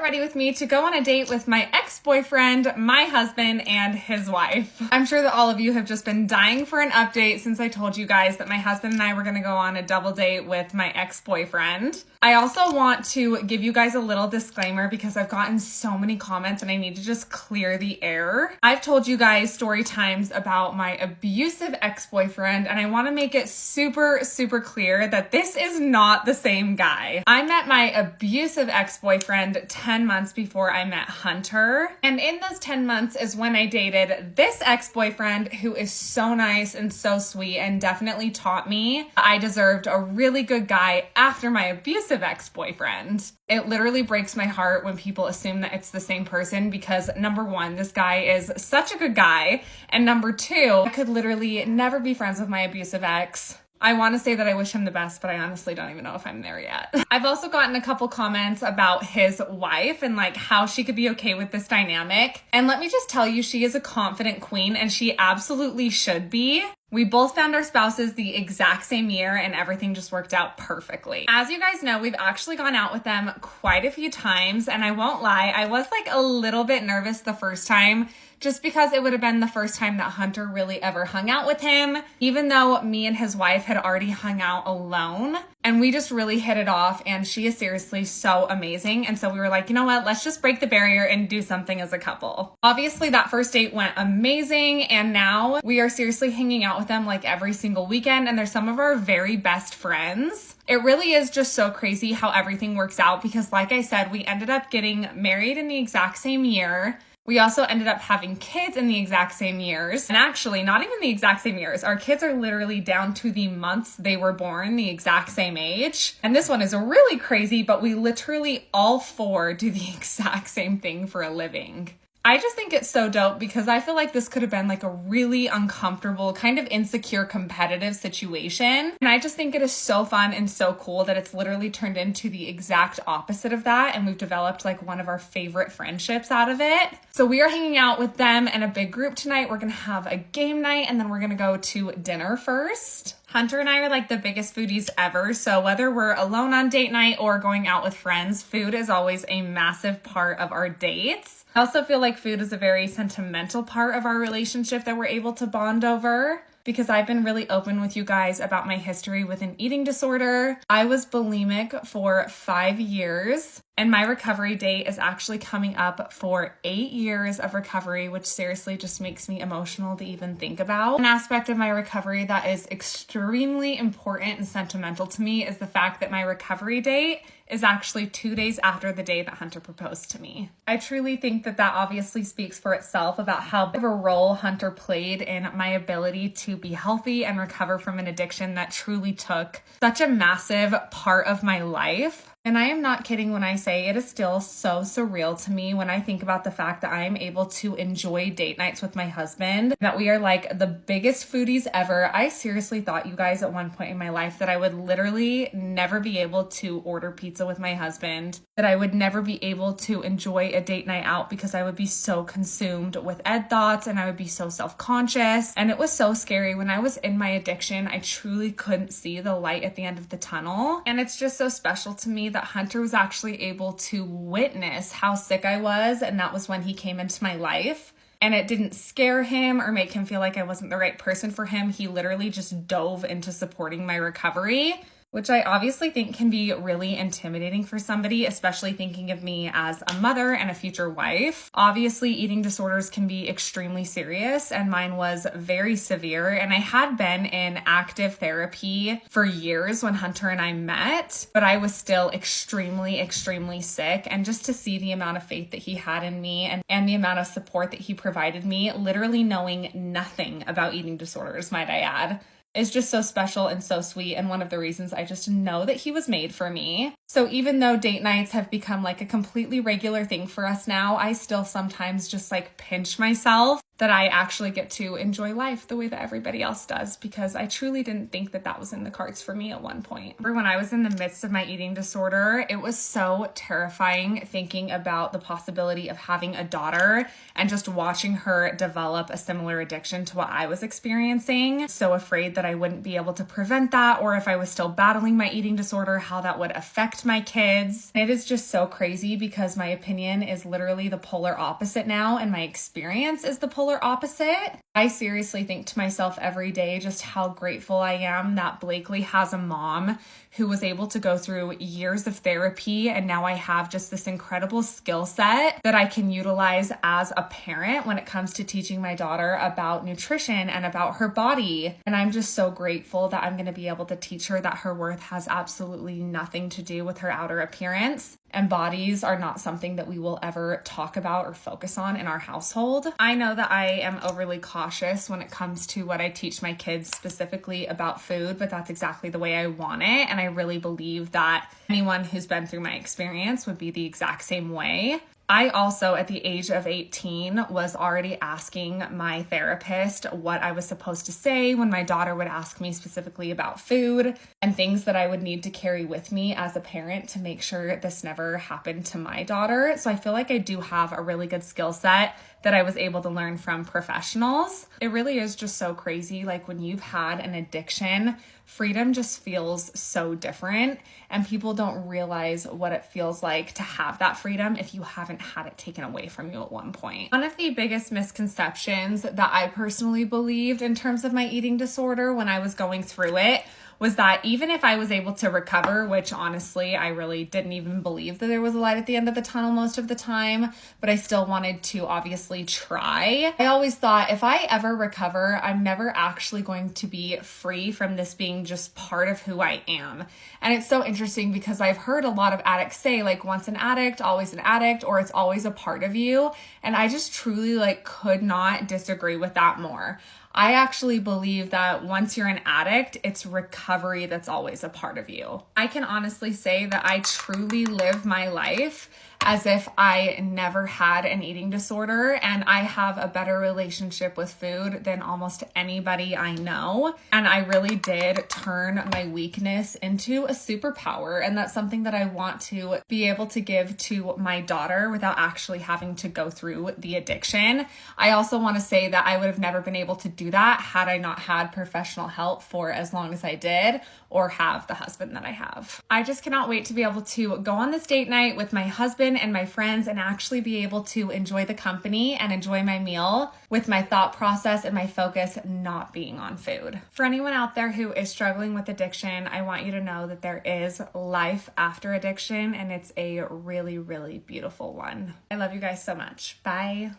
got ready with me to go on a date with my ex-boyfriend, my husband, and his wife. I'm sure that all of you have just been dying for an update since I told you guys that my husband and I were gonna go on a double date with my ex-boyfriend. I also want to give you guys a little disclaimer because I've gotten so many comments and I need to just clear the air. I've told you guys story times about my abusive ex-boyfriend, and I want to make it super clear that this is not the same guy. I met my abusive ex-boyfriend 10 months before I met Hunter, and in those 10 months is when I dated this ex-boyfriend who is so nice and so sweet and definitely taught me I deserved a really good guy after my abusive ex-boyfriend. It literally breaks my heart when people assume that it's the same person because number one, this guy is such a good guy, and number two, I could literally never be friends with my abusive ex. I want to say that I wish him the best, but I honestly don't even know if I'm there yet. I've also gotten a couple comments about his wife and like how she could be okay with this dynamic. And let me just tell you, she is a confident queen and she absolutely should be. We both found our spouses the exact same year and everything just worked out perfectly. As you guys know, we've actually gone out with them quite a few times, and I won't lie, I was like a little bit nervous the first time just because it would have been the first time that Hunter really ever hung out with him, even though me and his wife had already hung out alone. And we just really hit it off, and she is seriously so amazing. And so we were like, you know what, let's just break the barrier and do something as a couple. Obviously that first date went amazing, and now we are seriously hanging out with them like every single weekend, and they're some of our very best friends. It really is just so crazy how everything works out because like I said, we ended up getting married in the exact same year. We also ended up having kids in the exact same years. And actually, not even the exact same years. Our kids are literally down to the months they were born, the exact same age. And this one is really crazy, but we literally all four do the exact same thing for a living. I just think it's so dope because I feel like this could have been like a really uncomfortable, kind of insecure, competitive situation. And I just think it is so fun and so cool that it's literally turned into the exact opposite of that. And we've developed like one of our favorite friendships out of it. So we are hanging out with them in a big group tonight. We're going to have a game night and then we're going to go to dinner first. Hunter and I are like the biggest foodies ever, so whether we're alone on date night or going out with friends, food is always a massive part of our dates. I also feel like food is a very sentimental part of our relationship that we're able to bond over because I've been really open with you guys about my history with an eating disorder. I was bulimic for 5 years. And my recovery date is actually coming up for 8 years of recovery, which seriously just makes me emotional to even think about. An aspect of my recovery that is extremely important and sentimental to me is the fact that my recovery date is actually 2 days after the day that Hunter proposed to me. I truly think that that obviously speaks for itself about how big of a role Hunter played in my ability to be healthy and recover from an addiction that truly took such a massive part of my life. And I am not kidding when I say it is still so surreal to me when I think about the fact that I am able to enjoy date nights with my husband, that we are like the biggest foodies ever. I seriously thought, you guys, at one point in my life that I would literally never be able to order pizza with my husband, that I would never be able to enjoy a date night out because I would be so consumed with Ed thoughts and I would be so self-conscious. And it was so scary. When I was in my addiction, I truly couldn't see the light at the end of the tunnel. And it's just so special to me that Hunter was actually able to witness how sick I was, and that was when he came into my life. And it didn't scare him or make him feel like I wasn't the right person for him. He literally just dove into supporting my recovery, which I obviously think can be really intimidating for somebody, especially thinking of me as a mother and a future wife. Obviously, eating disorders can be extremely serious, and mine was very severe. And I had been in active therapy for years when Hunter and I met, but I was still extremely sick. And just to see the amount of faith that he had in me and the amount of support that he provided me, literally knowing nothing about eating disorders, might I add, is just so special and so sweet, and one of the reasons I just know that he was made for me. So even though date nights have become like a completely regular thing for us now, I still sometimes just like pinch myself that I actually get to enjoy life the way that everybody else does, because I truly didn't think that that was in the cards for me at one point. When I was in the midst of my eating disorder, it was so terrifying thinking about the possibility of having a daughter and just watching her develop a similar addiction to what I was experiencing. So afraid that I wouldn't be able to prevent that, or if I was still battling my eating disorder, how that would affect my kids. It is just so crazy because my opinion is literally the polar opposite now, and my experience is the polar opposite. I seriously think to myself every day just how grateful I am that Blakely has a mom who was able to go through years of therapy, and now I have just this incredible skill set that I can utilize as a parent when it comes to teaching my daughter about nutrition and about her body. And I'm just so grateful that I'm going to be able to teach her that her worth has absolutely nothing to do with her outer appearance, and bodies are not something that we will ever talk about or focus on in our household. I know that I am overly cautious when it comes to what I teach my kids specifically about food, but that's exactly the way I want it. And I really believe that anyone who's been through my experience would be the exact same way. I also, at the age of 18, was already asking my therapist what I was supposed to say when my daughter would ask me specifically about food, and things that I would need to carry with me as a parent to make sure this never happened to my daughter. So I feel like I do have a really good skill set that I was able to learn from professionals. It really is just so crazy. Like when you've had an addiction, freedom just feels so different, and people don't realize what it feels like to have that freedom if you haven't had it taken away from you at one point. One of the biggest misconceptions that I personally believed in terms of my eating disorder when I was going through it was that even if I was able to recover, which honestly, I really didn't even believe that there was a light at the end of the tunnel most of the time, but I still wanted to obviously try. I always thought if I ever recover, I'm never actually going to be free from this being just part of who I am. And it's so interesting because I've heard a lot of addicts say like once an addict, always an addict, or it's always a part of you. And I just truly could not disagree with that more. I actually believe that once you're an addict, it's recovery that's always a part of you. I can honestly say that I truly live my life as if I never had an eating disorder, and I have a better relationship with food than almost anybody I know. And I really did turn my weakness into a superpower, and that's something that I want to be able to give to my daughter without actually having to go through the addiction. I also want to say that I would have never been able to do that had I not had professional help for as long as I did, or have the husband that I have. I just cannot wait to be able to go on this date night with my husband and my friends and actually be able to enjoy the company and enjoy my meal with my thought process and my focus not being on food. For anyone out there who is struggling with addiction, I want you to know that there is life after addiction, and it's a really, really beautiful one. I love you guys so much. Bye.